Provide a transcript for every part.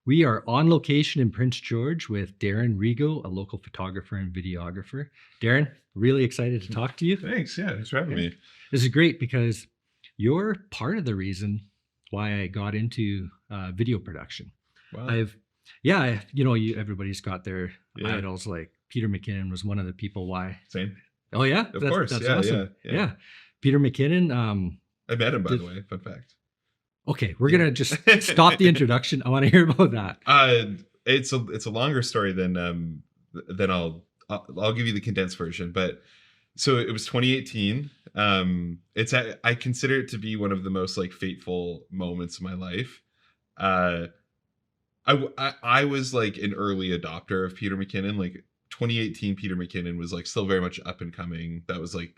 We are on location in Prince George with Darrin Rigo, a local photographer and videographer. Darrin, really excited to talk to you. Thanks. Yeah, thanks for having me. This is great because you're part of the reason why I got into video production. Wow. Everybody's got their idols. Like Peter McKinnon was one of the people why. Same. Oh yeah, of course. That's awesome. Yeah. Peter McKinnon. I met him, by the way. Fun fact. Okay, we're gonna just stop the introduction. I want to hear about that. It's a longer story than I'll give you the condensed version. But so it was 2018. I consider it to be one of the most like fateful moments of my life. I was like an early adopter of Peter McKinnon. Like 2018, Peter McKinnon was like still very much up and coming. That was like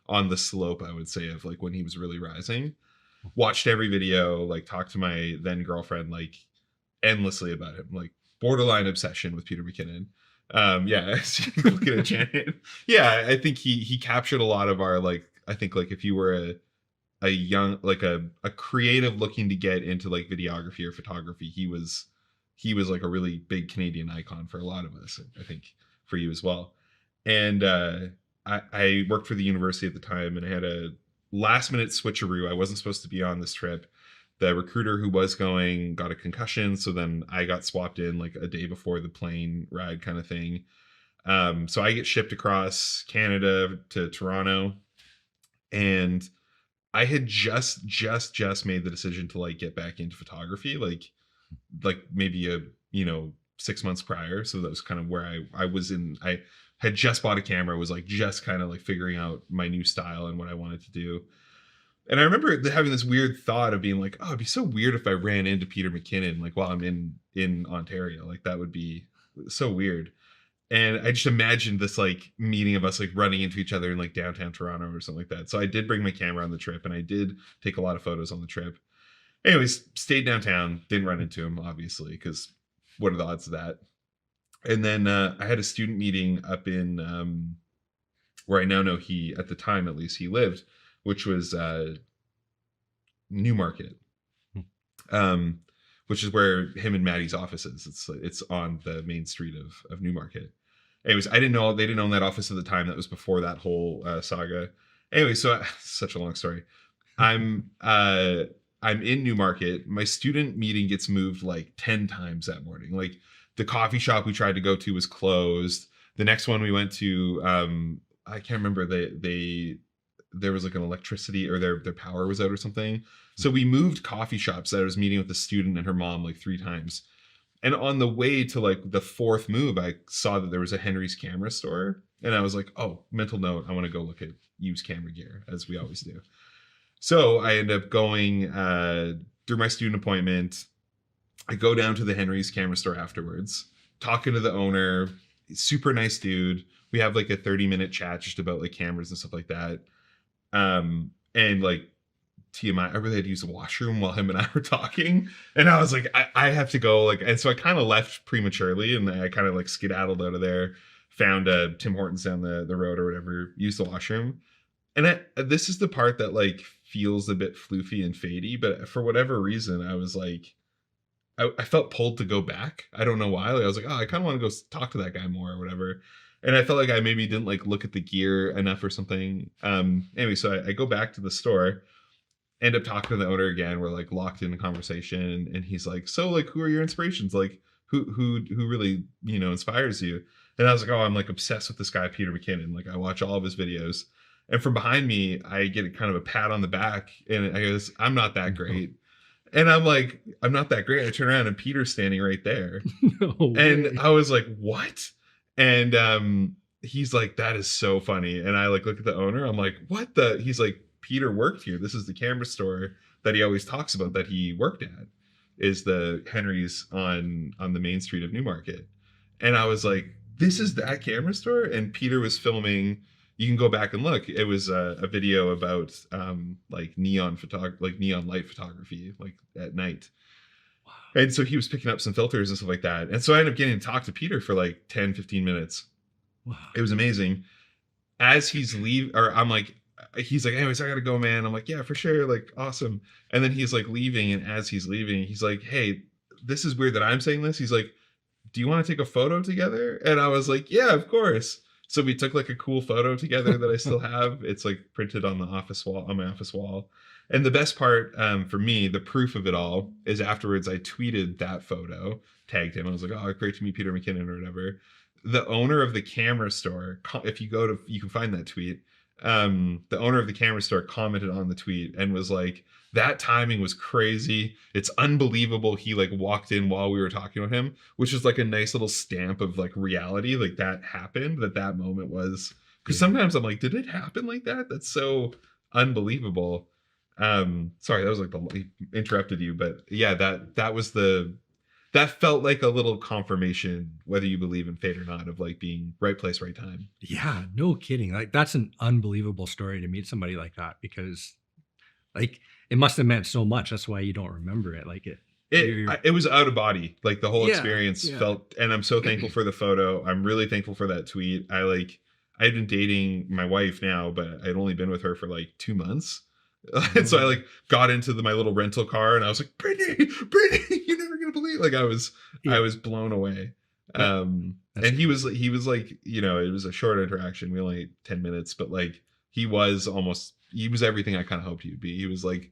on the slope, I would say, of like when he was really rising. Watched every video, like talked to my then girlfriend like endlessly about him, like borderline obsession with Peter McKinnon. Looking at Janet. Yeah, I think he captured a lot of our like. I think like if you were a young like a creative looking to get into like videography or photography, he was like a really big Canadian icon for a lot of us. I think for you as well. And I worked for the university at the time, and I had a last minute switcheroo. I wasn't supposed to be on this trip. The recruiter who was going got a concussion, so then I got swapped in like a day before the plane ride kind of thing. So I get shipped across Canada to Toronto, and I had just made the decision to like get back into photography, like maybe 6 months prior. So that was kind of where I was in. I had just bought a camera, was like just kind of like figuring out my new style and what I wanted to do. And I remember having this weird thought of being like, oh, it'd be so weird if I ran into Peter McKinnon like while I'm in Ontario. Like that would be so weird. And I just imagined this like meeting of us like running into each other in like downtown Toronto or something like that. So I did bring my camera on the trip, and I did take a lot of photos on the trip. Anyways, stayed downtown, didn't run into him, obviously, because what are the odds of that? And then I had a student meeting up in where I now know at the time at least, he lived, which was Newmarket, which is where him and Maddie's office is. It's on the main street of Newmarket. Anyways, they didn't own that office at the time. That was before that whole saga. Anyway, so such a long story. I'm in Newmarket. My student meeting gets moved like 10 times that morning. Like the coffee shop we tried to go to was closed. The next one we went to, I can't remember. There was like an electricity or their power was out or something. So we moved coffee shops that I was meeting with the student and her mom like 3 times. And on the way to like the 4th move, I saw that there was a Henry's camera store. And I was like, oh, mental note, I want to go look at used camera gear, as we always do. So I end up going through my student appointment. I go down to the Henry's camera store afterwards, talking to the owner, super nice dude. We have like a 30-minute chat just about like cameras and stuff like that. And like TMI, I really had to use the washroom while him and I were talking. And I was like, I have to go. Like, and so I kind of left prematurely, and I kind of like skedaddled out of there, found a Tim Hortons down the road or whatever, used the washroom. And this is the part that like feels a bit floofy and fadey, but for whatever reason, I was like, I felt pulled to go back. I don't know why. Like, I was like, oh, I kind of want to go talk to that guy more or whatever. And I felt like I maybe didn't like look at the gear enough or something. Anyway, so I go back to the store, end up talking to the owner again. We're like locked in a conversation, and he's like, so like, who are your inspirations? Like who really, inspires you? And I was like, oh, I'm like obsessed with this guy, Peter McKinnon. Like I watch all of his videos. And from behind me, I get kind of a pat on the back, and I goes, I'm not that great. And I'm like, I'm not that great. I turn around and Peter's standing right there. No and way. I was like, what? And he's like, that is so funny. And I like look at the owner. I'm like, what the? He's like, Peter worked here. This is the camera store that he always talks about that he worked at, is the Henry's on the main street of Newmarket. And I was like, this is that camera store? And Peter was filming. You can go back and look. It was a video about like neon light photography, like at night. Wow. And so he was picking up some filters and stuff like that. And so I ended up getting to talk to Peter for like 10, 15 minutes. Wow. It was amazing. As he's leaving, or I'm like, he's like, anyways, I gotta go, man. I'm like, yeah, for sure. Like, awesome. And then he's like leaving. And as he's leaving, he's like, hey, this is weird that I'm saying this. He's like, do you want to take a photo together? And I was like, yeah, of course. So we took like a cool photo together that I still have. It's like printed on the office wall, on my office wall. And the best part for me, the proof of it all, is afterwards I tweeted that photo, tagged him. I was like, oh, great to meet Peter McKinnon or whatever. The owner of the camera store, if you go to, you can find that tweet. The owner of the camera store commented on the tweet and was like, that timing was crazy. It's unbelievable. He like walked in while we were talking with him, which is like a nice little stamp of like reality. Like that happened, that moment was, because sometimes I'm like, did it happen like that? That's so unbelievable. Sorry, that was like interrupted you, but yeah, that felt like a little confirmation, whether you believe in fate or not, of like being right place, right time. Yeah, no kidding. Like that's an unbelievable story to meet somebody like that, because like it must have meant so much. That's why you don't remember it. Like it was out of body. Like the whole Yeah, experience yeah. felt, and I'm so thankful for the photo. I'm really thankful for that tweet. I'd been dating my wife now, but I'd only been with her for like 2 months. And so I like got into my little rental car and I was like, Brittany, you're never gonna believe. Like I was blown away. And he was like, you know, it was a short interaction. We only 10 minutes, but like he was everything I kind of hoped he'd be. He was like,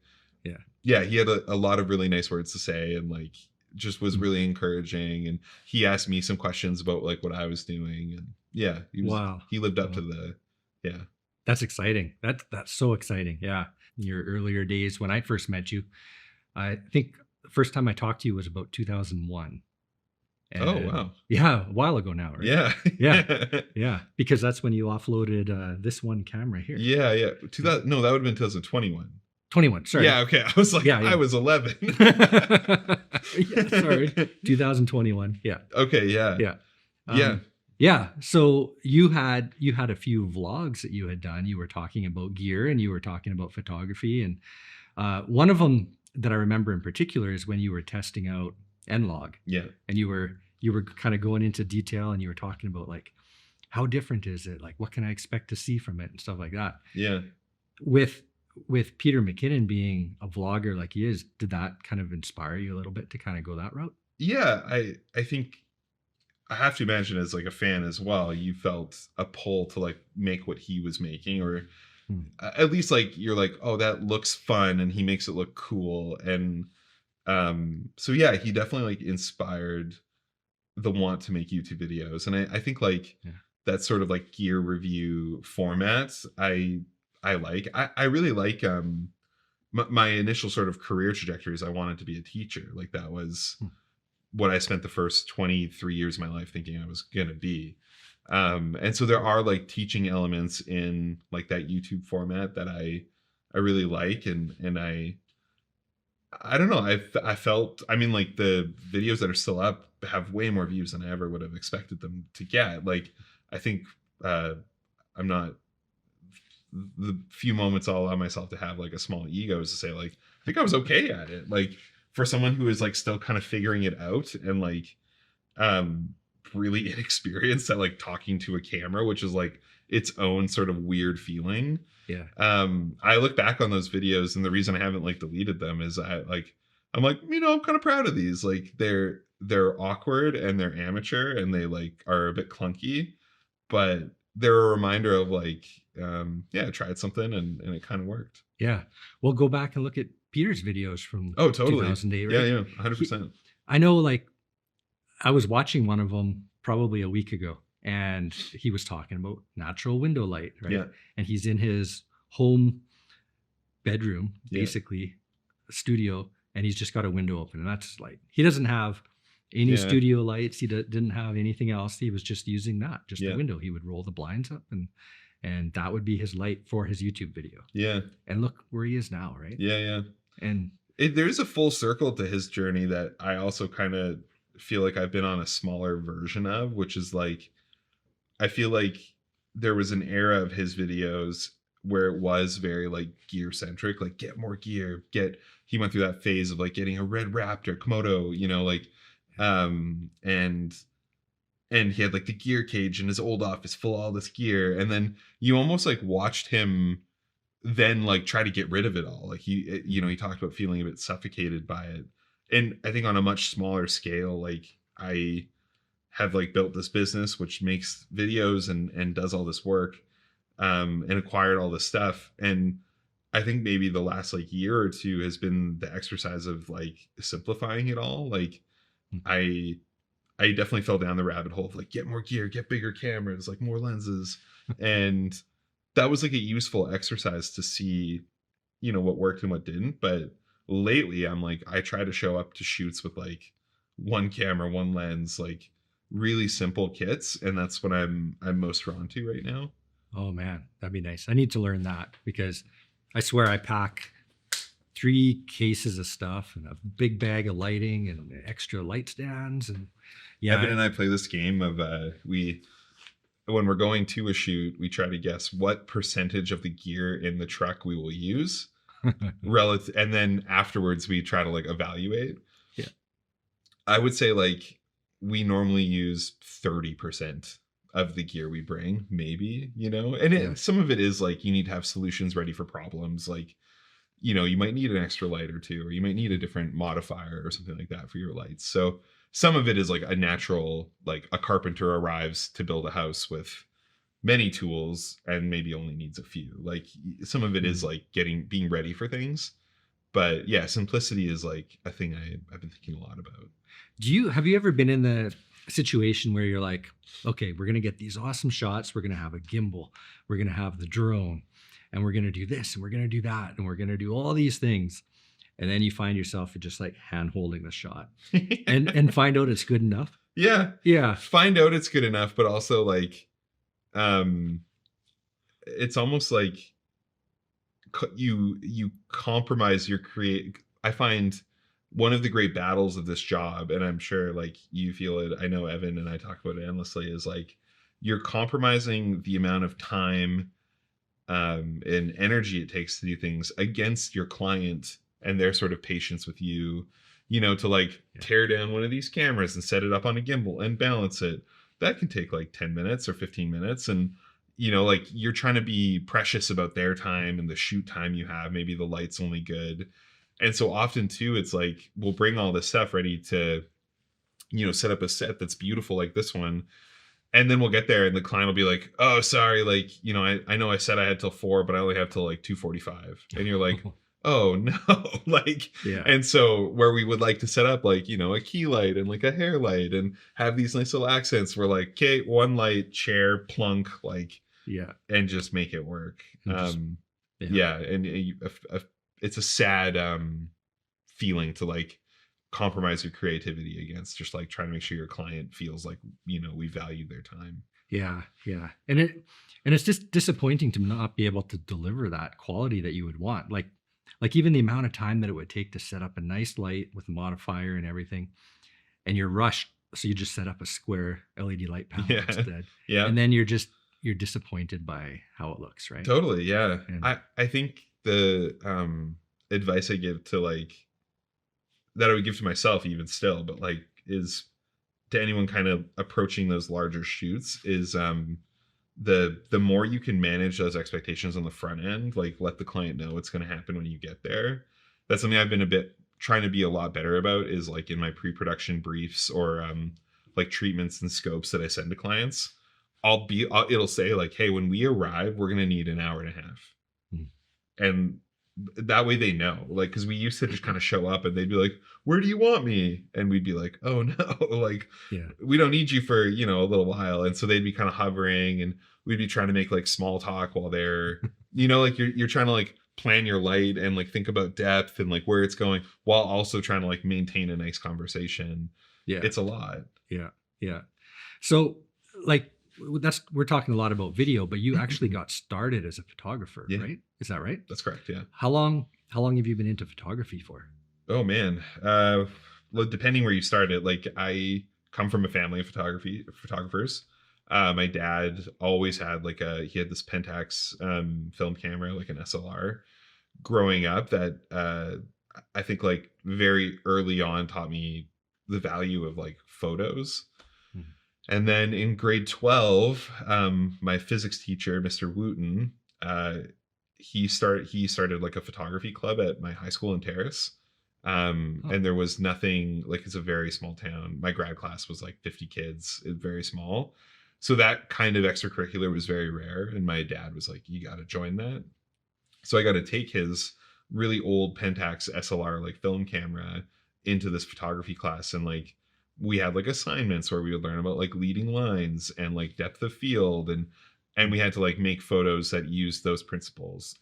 yeah, he had a lot of really nice words to say, and like just was really encouraging. And he asked me some questions about like what I was doing, and yeah, he lived up to the, yeah. That's exciting. That's so exciting. Yeah. Your earlier days when I first met you, I think the first time I talked to you was about 2001. And oh, wow. Yeah, a while ago now, right? Yeah. Yeah. Yeah. Because that's when you offloaded this one camera here. Yeah, yeah. No, that would have been 2021. 21, sorry. Yeah, okay. I was like, Yeah. I was 11. Yeah, sorry. 2021. Yeah. Okay, yeah. Yeah. Yeah. Yeah. So you had a few vlogs that you had done. You were talking about gear and you were talking about photography. And one of them that I remember in particular is when you were testing out N-Log. Yeah. And you were kind of going into detail and you were talking about like, how different is it? Like, what can I expect to see from it and stuff like that? Yeah. With Peter McKinnon being a vlogger like he is, did that kind of inspire you a little bit to kind of go that route? Yeah. I think I have to imagine as like a fan as well, you felt a pull to like make what he was making, or at least like you're like, oh, that looks fun and he makes it look cool. And so yeah, he definitely like inspired the want to make YouTube videos. And I think like that sort of like gear review format I like. I really like my initial sort of career trajectory is I wanted to be a teacher. Like that was what I spent the first 23 years of my life thinking I was going to be. And so there are like teaching elements in like that YouTube format that I really like. And I don't know. I felt, I mean, like the videos that are still up have way more views than I ever would have expected them to get. Like, I think I'm not, the few moments I'll allow myself to have like a small ego is to say like, I think I was okay at it. Like for someone who is like still kind of figuring it out and like really inexperienced at like talking to a camera, which is like its own sort of weird feeling. Yeah. I look back on those videos and the reason I haven't like deleted them is I'm like, you know, I'm kind of proud of these. Like they're awkward and they're amateur and they like are a bit clunky, but they're a reminder of like, I tried something and it kind of worked. Yeah. Well, go back and look at Peter's videos from totally 2008, right? Yeah, 100%. I know, like, I was watching one of them probably a week ago, and he was talking about natural window light, right? Yeah. And he's in his home bedroom, basically, studio, and he's just got a window open, and that's like, he doesn't have any studio lights. He didn't have anything else. He was just using that, just the window. He would roll the blinds up and that would be his light for his YouTube video. Yeah. And look where he is now, right? Yeah, yeah. And there's a full circle to his journey that I also kind of feel like I've been on a smaller version of, which is like, I feel like there was an era of his videos where it was very like gear centric, like get more gear, he went through that phase of like getting a red Raptor Komodo, you know, like, and he had like the gear cage in his old office full of all this gear. And then you almost like watched him then like try to get rid of it all. Like he talked about feeling a bit suffocated by it. and I think on a much smaller scale, like I have like built this business which makes videos and does all this work, and acquired all this stuff. And I think maybe the last like year or two has been the exercise of like simplifying it all. Like I I definitely fell down the rabbit hole of like get more gear, get bigger cameras, like more lenses. And that was like a useful exercise to see, what worked and what didn't. But lately I'm like, I try to show up to shoots with like one camera, one lens, like really simple kits. And that's what I'm most drawn to right now. Oh man, that'd be nice. I need to learn that because I swear I pack 3 cases of stuff and a big bag of lighting and extra light stands. And yeah, Evan and I play this game of when we're going to a shoot, we try to guess what percentage of the gear in the truck we will use relative, and then afterwards we try to like evaluate. Yeah. I would say like we normally use 30% of the gear we bring, maybe, and some of it is like you need to have solutions ready for problems. Like, you might need an extra light or two, or you might need a different modifier or something like that for your lights. So some of it is like a natural, like a carpenter arrives to build a house with many tools and maybe only needs a few. Like some of it is like being ready for things. But yeah, simplicity is like a thing I've been thinking a lot about. Have you ever been in the situation where you're like, okay, we're going to get these awesome shots. We're going to have a gimbal. We're going to have the drone, and we're going to do this and we're going to do that. And we're going to do all these things. And then you find yourself just like hand holding the shot and find out it's good enough. Yeah. Yeah. Find out it's good enough, but also like, it's almost like you compromise your I find one of the great battles of this job, and I'm sure like you feel it, I know Evan and I talk about it endlessly, is like you're compromising the amount of time and energy it takes to do things against your client and their sort of patience with you, to like tear down one of these cameras and set it up on a gimbal and balance it. That can take like 10 minutes or 15 minutes. And, like you're trying to be precious about their time and the shoot time you have. Maybe the light's only good. And so often too, it's like, we'll bring all this stuff ready to, set up a set that's beautiful like this one. And then we'll get there and the client will be like, oh, sorry. Like, I know I said I had till 4, but I only have till like 2:45. And you're like, oh no. Like, yeah. And so where we would like to set up like, a key light and like a hair light and have these nice little accents, we're like, okay, one light, chair, plunk, like, yeah. And just make it work. And it's a sad feeling to like compromise your creativity against just like trying to make sure your client feels like, we value their time. Yeah. And it's just disappointing to not be able to deliver that quality that you would want. Like even the amount of time that it would take to set up a nice light with a modifier and everything, and you're rushed, so you just set up a square LED light panel instead. Yeah. And then you're disappointed by how it looks, right? Totally. Yeah. And I think the advice I give to like that I would give to myself even still, but like is to anyone kind of approaching those larger shoots is the more you can manage those expectations on the front end, like let the client know what's going to happen when you get there. That's something I've been a bit trying to be a lot better about, is like in my pre-production briefs or like treatments and scopes that I send to clients, it'll say like, hey, when we arrive, we're going to need an hour and a half. And that way they know, like, because we used to just kind of show up and they'd be like, where do you want me? And we'd be like, oh no, like, we don't need you for, a little while. And so they'd be kind of hovering and we'd be trying to make like small talk while they're, like you're trying to like plan your light and like think about depth and like where it's going while also trying to like maintain a nice conversation. Yeah. It's a lot. Yeah. So like, we're talking a lot about video, but you actually got started as a photographer, right? Is that right? That's correct. Yeah. How long have you been into photography for? Oh man. Well, depending where you started, like I come from a family of photographers. My dad always had he had this Pentax film camera, like an SLR growing up that I think like very early on taught me the value of like photos. And then in grade 12, my physics teacher, Mr. Wooten, he started like a photography club at my high school in Terrace. And there was nothing, like, it's a very small town. My grad class was like 50 kids, very small. So that kind of extracurricular was very rare. And my dad was like, you got to join that. So I got to take his really old Pentax SLR, like, film camera into this photography class. And like, we had like assignments where we would learn about like leading lines and like depth of field. And we had to like make photos that used those principles.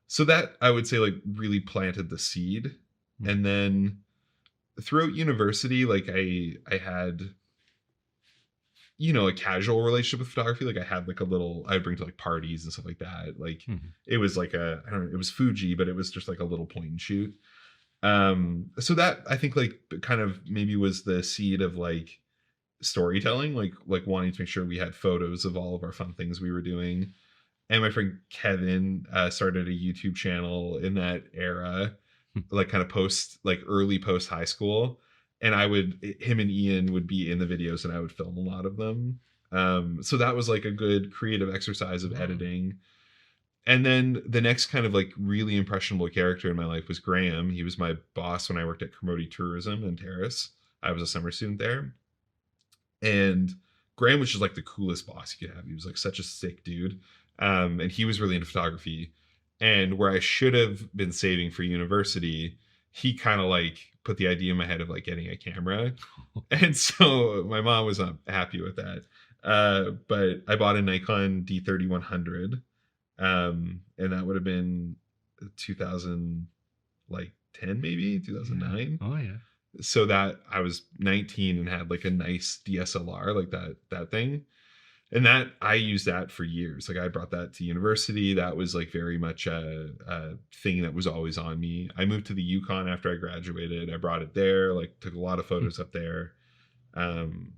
So that, I would say, like, really planted the seed. And then throughout university, like, I had, you know, a casual relationship with photography. Like, I had like a little, I'd bring to like parties and stuff like that. Like, it was like I don't know, it was Fuji, but it was just like a little point and shoot. So that, I think, like, kind of maybe was the seed of like storytelling, like wanting to make sure we had photos of all of our fun things we were doing. And my friend Kevin started a YouTube channel in that era, like kind of early post high school. And him and Ian would be in the videos and I would film a lot of them. So that was like a good creative exercise of editing. And then the next kind of like really impressionable character in my life was Graham. He was my boss when I worked at Commodity Tourism in Terrace. I was a summer student there. And Graham was just like the coolest boss you could have. He was like such a sick dude. And he was really into photography. And where I should have been saving for university, he kind of like put the idea in my head of like getting a camera. And so my mom was not happy with that. But I bought a Nikon D3100. And that would have been 2010, maybe 2009. Yeah. Oh yeah. So that I was 19 and had like a nice DSLR, like that thing. And that I used that for years. Like, I brought that to university. That was like very much a thing that was always on me. I moved to the Yukon after I graduated. I brought it there, like took a lot of photos up there. And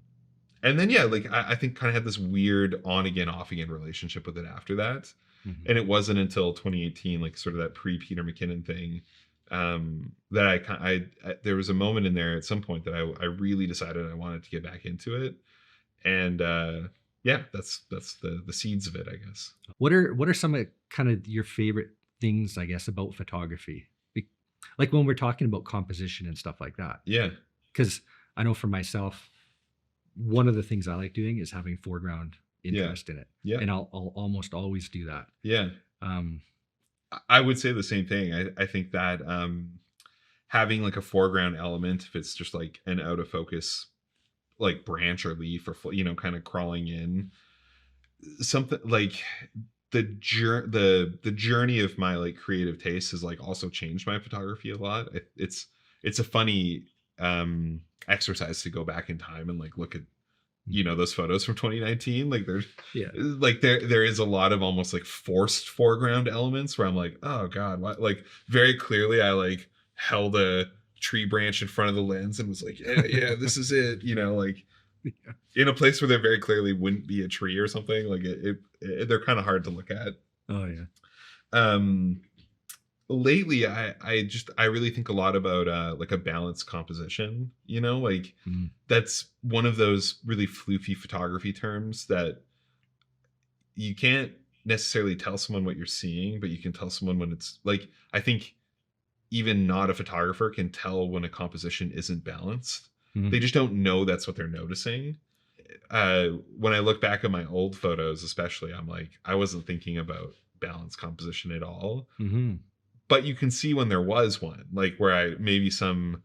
then, yeah, like I think kind of had this weird on again, off again relationship with it after that. And it wasn't until 2018, like sort of that pre-Peter McKinnon thing, that I there was a moment in there at some point that I really decided I wanted to get back into it. And yeah, that's the seeds of it, I guess. What are some of kind of your favorite things, I guess, about photography? Like when we're talking about composition and stuff like that. Yeah. Because I know for myself, one of the things I like doing is having foreground interest in it. Yeah. And I'll almost always do that. Yeah. I would say the same thing. I think that having like a foreground element, if it's just like an out of focus like branch or leaf or, you know, kind of crawling in, something like the journey of my like creative taste has like also changed my photography a lot. It's a funny exercise to go back in time and like look at, you know, those photos from 2019. Like there's like there is a lot of almost like forced foreground elements where I'm like, oh god, what? Like very clearly I like held a tree branch in front of the lens and was like, yeah, this is it, you know, like in a place where there very clearly wouldn't be a tree or something. Like they're kind of hard to look at. Oh yeah. Lately I really think a lot about like a balanced composition, you know, like that's one of those really floofy photography terms that you can't necessarily tell someone what you're seeing, but you can tell someone when it's like, I think even not a photographer can tell when a composition isn't balanced. They just don't know that's what they're noticing. When I look back at my old photos, especially, I'm like, I wasn't thinking about balanced composition at all. But you can see when there was one, like where I maybe some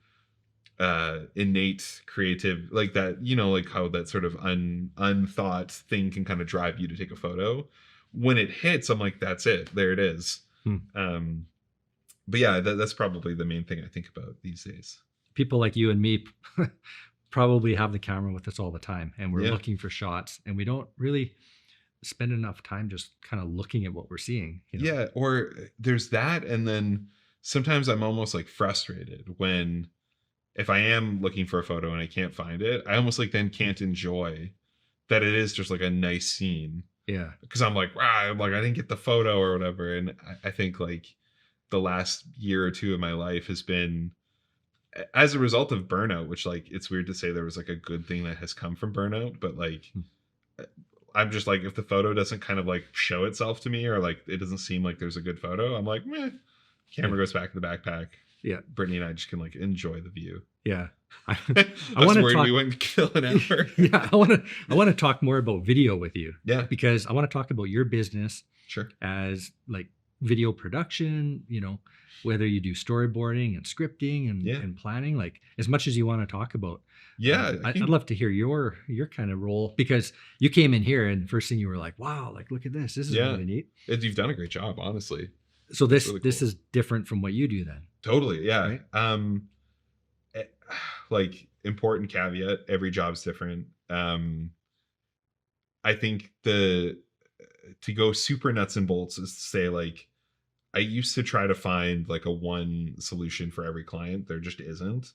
innate creative, like that, you know, like how that sort of unthought thing can kind of drive you to take a photo. When it hits, I'm like, that's it. There it is. But yeah, that's probably the main thing I think about these days. People like you and me probably have the camera with us all the time, and we're looking for shots, and we don't really spend enough time just kind of looking at what we're seeing. You know? Yeah, or there's that, and then sometimes I'm almost like frustrated when, if I am looking for a photo and I can't find it, I almost like then can't enjoy that it is just like a nice scene. Yeah, because I'm like, I didn't get the photo or whatever, and I think like the last year or two of my life has been as a result of burnout, which like, it's weird to say there was like a good thing that has come from burnout, but like, I'm just like, if the photo doesn't kind of like show itself to me, or like, it doesn't seem like there's a good photo, I'm like, meh, camera goes back in the backpack. Yeah. Brittany and I just can like enjoy the view. Yeah. I I was want to worried talk. we wouldn't kill an hour. Yeah. I want to talk more about video with you. Yeah. Because I want to talk about your business Sure. as like video production, whether you do storyboarding and scripting and planning, like as much as you want to talk about. Yeah. I'd love to hear your kind of role, because you came in here and first thing you were like, wow, like look at this. This is really neat. You've done a great job, honestly. So this is different from what you do then. Totally. Yeah. Right? Like important caveat, every job's different. I think to go super nuts and bolts is to say like, I used to try to find like a one solution for every client. There just isn't.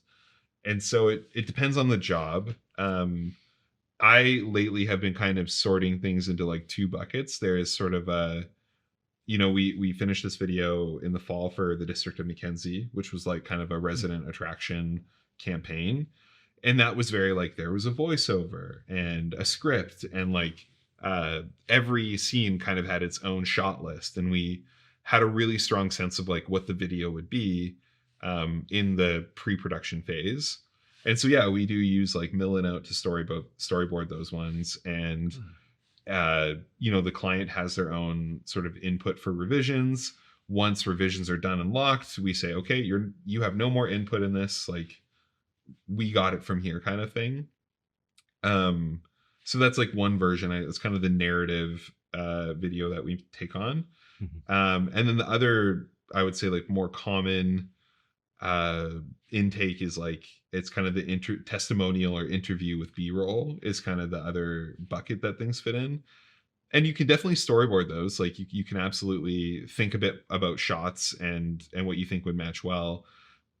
And so it depends on the job. I lately have been kind of sorting things into like two buckets. There is sort of a, we finished this video in the fall for the District of Mackenzie, which was like kind of a resident attraction campaign. And that was very like, there was a voiceover and a script, and like every scene kind of had its own shot list. And we had a really strong sense of like what the video would be in the pre-production phase. And so, yeah, we do use like milling out to storyboard those ones. And, the client has their own sort of input for revisions. Once revisions are done and locked, we say, okay, you have no more input in this. Like, we got it from here kind of thing. So that's like one version. It's kind of the narrative video that we take on. Mm-hmm. And then the other, I would say like more common intake is like, it's kind of the testimonial or interview with B-roll is kind of the other bucket that things fit in. And you can definitely storyboard those. Like you can absolutely think a bit about shots and what you think would match well.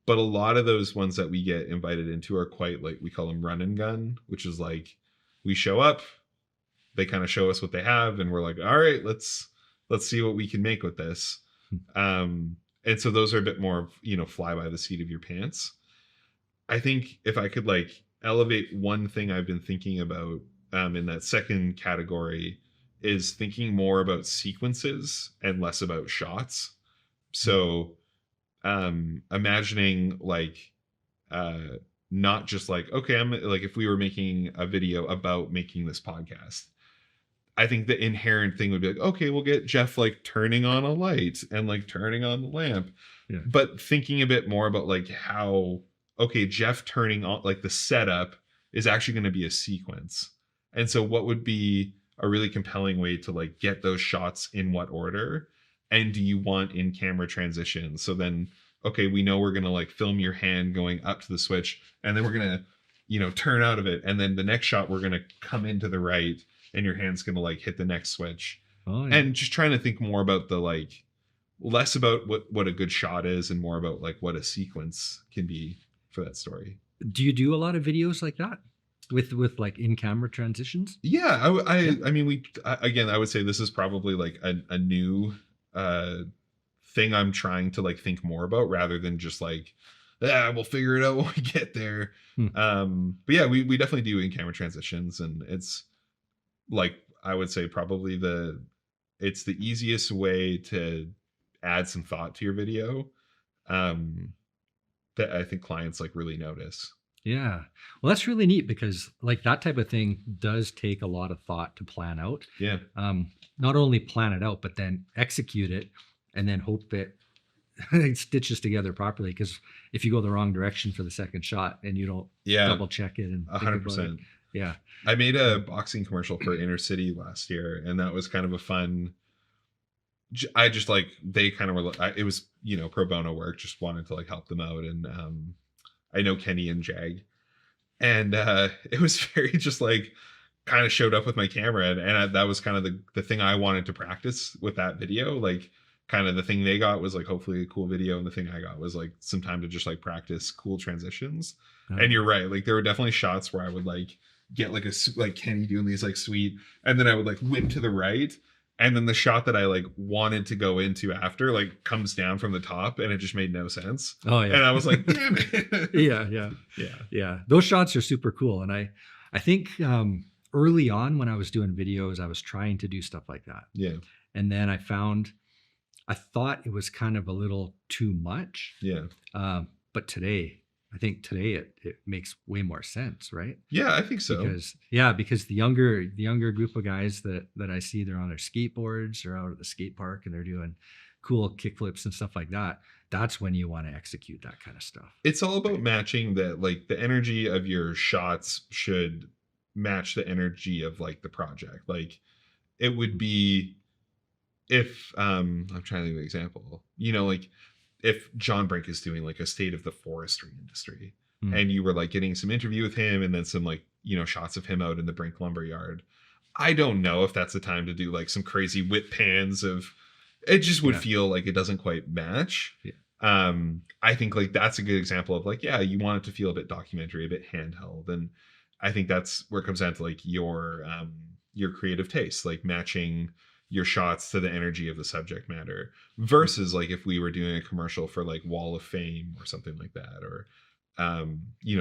But a lot of those ones that we get invited into are quite like, we call them run and gun, which is like, we show up, they kind of show us what they have, and we're like, all right, let's see what we can make with this. And so those are a bit more, fly by the seat of your pants. I think if I could like elevate one thing I've been thinking about in that second category is thinking more about sequences and less about shots. So imagining like not just like, okay, I'm like, if we were making a video about making this podcast, I think the inherent thing would be like, okay, we'll get Jeff like turning on a light and like turning on the lamp. Yeah. But thinking a bit more about like how, okay, Jeff turning on, like the setup is actually going to be a sequence. And so what would be a really compelling way to like get those shots in what order? And do you want in camera transitions? So then, okay, we know we're going to like film your hand going up to the switch, and then we're going to, turn out of it. And then the next shot, we're going to come into the right, and your hand's going to like hit the next switch. Oh, yeah. And just trying to think more about the like, less about what a good shot is and more about like what a sequence can be for that story. Do you do a lot of videos like that with like in-camera transitions? Yeah, I mean, I would say this is probably like a new thing I'm trying to like think more about, rather than just like, we'll figure it out when we get there. But yeah, we definitely do in-camera transitions, and it's like, I would say probably it's the easiest way to add some thought to your video that I think clients like really notice. Yeah. Well, that's really neat, because like that type of thing does take a lot of thought to plan out. Yeah. Not only plan it out, but then execute it, and then hope that it stitches together properly. Because if you go the wrong direction for the second shot and you don't double check it and 100%. Yeah. I made a boxing commercial for Inner City last year, and that was kind of a fun. I just like, they kind of were, it was, pro bono work, just wanted to like help them out. And I know Kenny and Jag, and it was very just like, kind of showed up with my camera, and that was kind of the thing I wanted to practice with that video. Like, kind of the thing they got was like hopefully a cool video, and the thing I got was like some time to just like practice cool transitions. And you're right, like there were definitely shots where I would like get like Kenny doing these like sweet, and then I would like whip to the right, and then the shot that I like wanted to go into after like comes down from the top, and it just made no sense. Oh yeah. And I was like, damn it. Yeah. Those shots are super cool. And I think early on when I was doing videos, I was trying to do stuff like that. Yeah. And then I found I thought it was kind of a little too much. Yeah. But today, I think today it makes way more sense, right? Yeah, I think so. Because the younger group of guys that I see, they're on their skateboards or out at the skate park and they're doing cool kickflips and stuff like that. That's when you want to execute that kind of stuff. It's all about matching that, like the energy of your shots should match the energy of like the project. Like it would be if I'm trying to think of an example, like if John Brink is doing like a state of the forestry industry and you were like getting some interview with him and then some like, shots of him out in the Brink lumber yard. I don't know if that's the time to do like some crazy whip pans of it just would feel like it doesn't quite match. Yeah. I think like that's a good example of like, yeah, you want it to feel a bit documentary, a bit handheld. And I think that's where it comes down to like your creative taste, like matching your shots to the energy of the subject matter versus like if we were doing a commercial for like Wall of Fame or something like that, or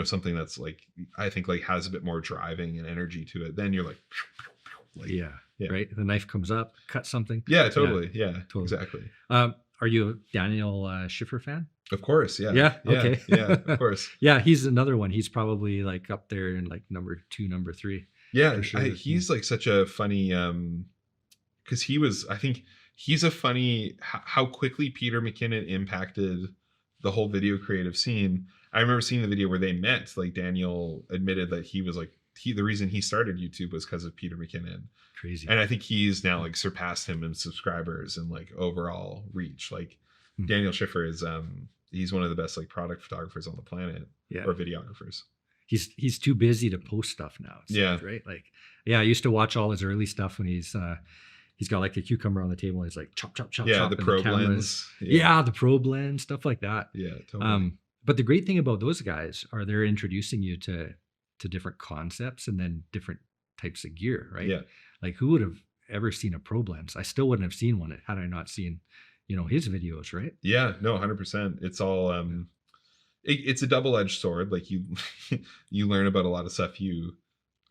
something that's like I think like has a bit more driving and energy to it, then you're like yeah, right, the knife comes up, cut something. Totally. Exactly. Are you a Daniel Schiffer fan? Of course. Yeah. Okay. Yeah, of course. Yeah, he's another one. He's probably like up there in like number 2, number 3. Yeah, sure. He's like such a funny because I think he's a funny how quickly Peter McKinnon impacted the whole video creative scene. I remember seeing the video where they met. Like Daniel admitted that he was like the reason he started YouTube was because of Peter McKinnon. Crazy. And I think he's now like surpassed him in subscribers and like overall reach. Like Daniel Schiffer is he's one of the best like product photographers on the planet, or videographers. He's too busy to post stuff now. Right. Like, I used to watch all his early stuff when he's got like a cucumber on the table and he's like chop, chop, chop, chop. The probe lens. The probe lens, stuff like that. Yeah, totally. But the great thing about those guys are they're introducing you to different concepts and then different types of gear, right? Yeah. Like who would have ever seen a probe lens? I still wouldn't have seen one had I not seen, his videos, right? Yeah, no, 100%. It's all it's a double-edged sword. Like you you learn about a lot of stuff you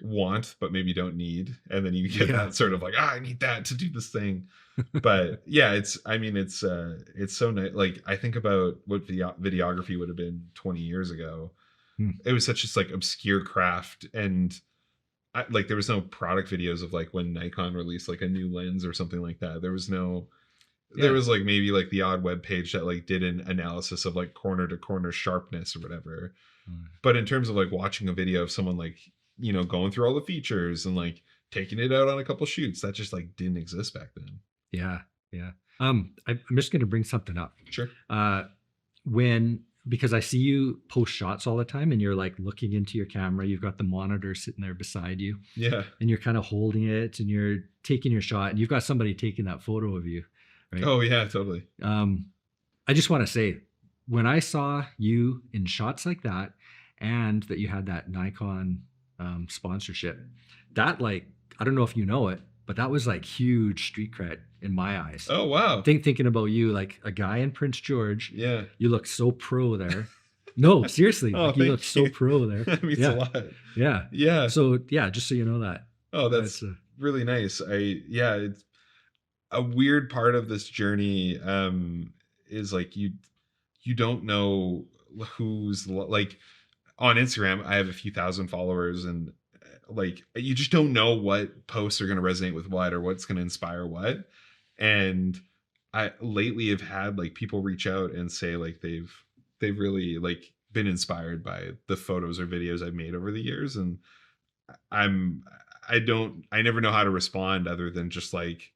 want but maybe don't need, and then you get that sort of like, I need that to do this thing. But yeah, it's so nice. Like I think about what videography would have been 20 years ago. It was such just like obscure craft, and like there was no product videos of like when Nikon released like a new lens or something like that. There was no there was like maybe like the odd web page that like did an analysis of like corner to corner sharpness or whatever. But in terms of like watching a video of someone like going through all the features and like taking it out on a couple shoots, that just like didn't exist back then. I'm just going to bring something up. Sure. Because I see you post shots all the time and you're like looking into your camera, you've got the monitor sitting there beside you. Yeah. And you're kind of holding it and you're taking your shot and you've got somebody taking that photo of you. Right? Oh yeah, totally. I just want to say, when I saw you in shots like that and that you had that Nikon sponsorship, that like, I don't know if you know it, but that was like huge street cred in my eyes. Oh, wow. Thinking about you, like a guy in Prince George. Yeah. You look so pro there. No, seriously. Oh, like you look so pro there. That means a lot. Yeah. Yeah. So just so you know that. Oh, that's really nice. It's a weird part of this journey is like you don't know who's like on Instagram. I have a few thousand followers and like you just don't know what posts are going to resonate with what or what's going to inspire what. And I lately have had like people reach out and say like they've really like been inspired by the photos or videos I've made over the years. And I never know how to respond other than just like,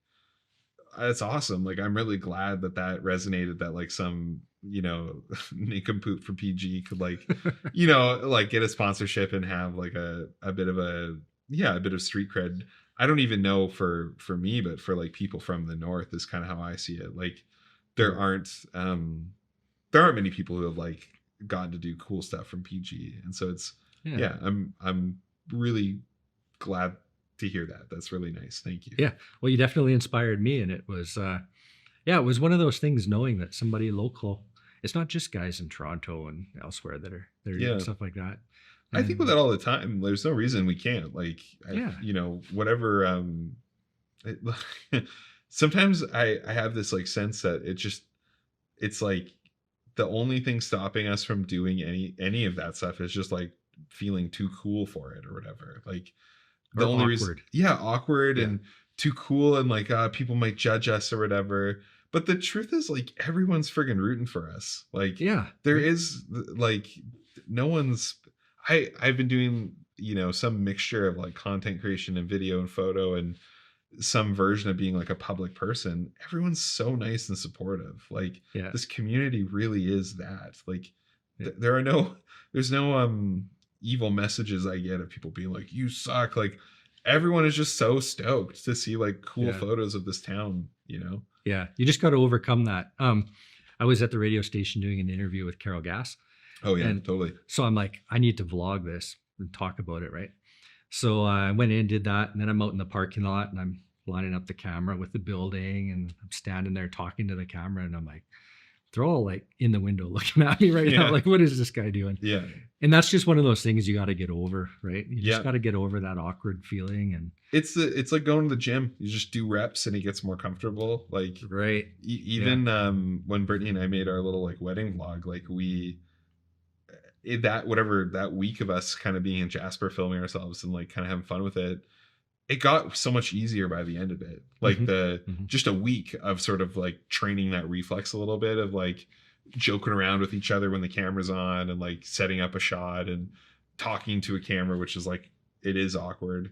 that's awesome. Like, I'm really glad that resonated, that like some, nincompoop for PG could like, like get a sponsorship and have like a bit of street cred. I don't even know for me, but for like people from the North is kind of how I see it. Like there aren't many people who have like gotten to do cool stuff from PG. And so it's, I'm really glad to hear that. That's really nice. Thank you. Yeah. Well, you definitely inspired me. And it was, it was one of those things, knowing that somebody local, it's not just guys in Toronto and elsewhere that are doing stuff like that. I think with that all the time. There's no reason we can't. Like, whatever. sometimes I have this like sense that it's like the only thing stopping us from doing any of that stuff is just like feeling too cool for it or whatever. Like the Or only reason, awkward. yeah, awkward Yeah. and too cool, and like people might judge us or whatever. But the truth is, like, everyone's friggin' rooting for us. Like, Yeah. there is like no one's. I've been doing, you know, some mixture of like content creation and video and photo and some version of being like a public person. Everyone's so nice and supportive. Like, Yeah. this community really is that. Like, Yeah. there's no evil messages I get of people being like, you suck. Like, everyone is just so stoked to see like cool Yeah. photos of this town, you know? Yeah. You just got to overcome that. I was at the radio station doing an interview with Carol Gass. Oh yeah, And totally. So I'm like, I need to vlog this and talk about it, right? So I went in, did that, and then I'm out in the parking lot and I'm lining up the camera with the building, and I'm standing there talking to the camera, and I'm like, they're all like in the window looking at me right Yeah. now. Like, what is this guy doing? Yeah. And that's just one of those things you got to get over, right? You just Yeah. got to get over that awkward feeling. And It's like going to the gym. You just do reps and it gets more comfortable. Like, right. even when Brittany and I made our little like wedding vlog, like that week of us kind of being in Jasper filming ourselves and like kind of having fun with it, it got so much easier by the end of it. Like just a week of sort of like training that reflex a little bit of like joking around with each other when the camera's on and like setting up a shot and talking to a camera, which is like, it is awkward.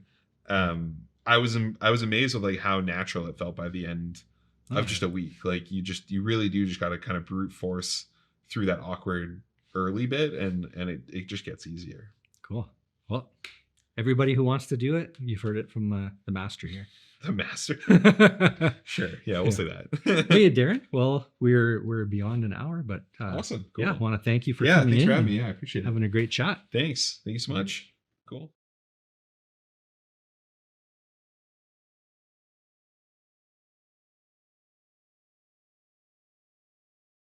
I was amazed with like how natural it felt by the end of just a week. Like, you really do just got to kind of brute force through that awkward early bit, and it just gets easier. Cool. Well, everybody who wants to do it, you've heard it from the master here. The master. Sure. Yeah, we'll say that. Hey, Darren. Well, we're beyond an hour, but awesome. Cool. Yeah, I want to thank you for Yeah, coming thanks in for having me. Yeah, I appreciate it. having a great chat. Thanks. Thank you so much. Cool.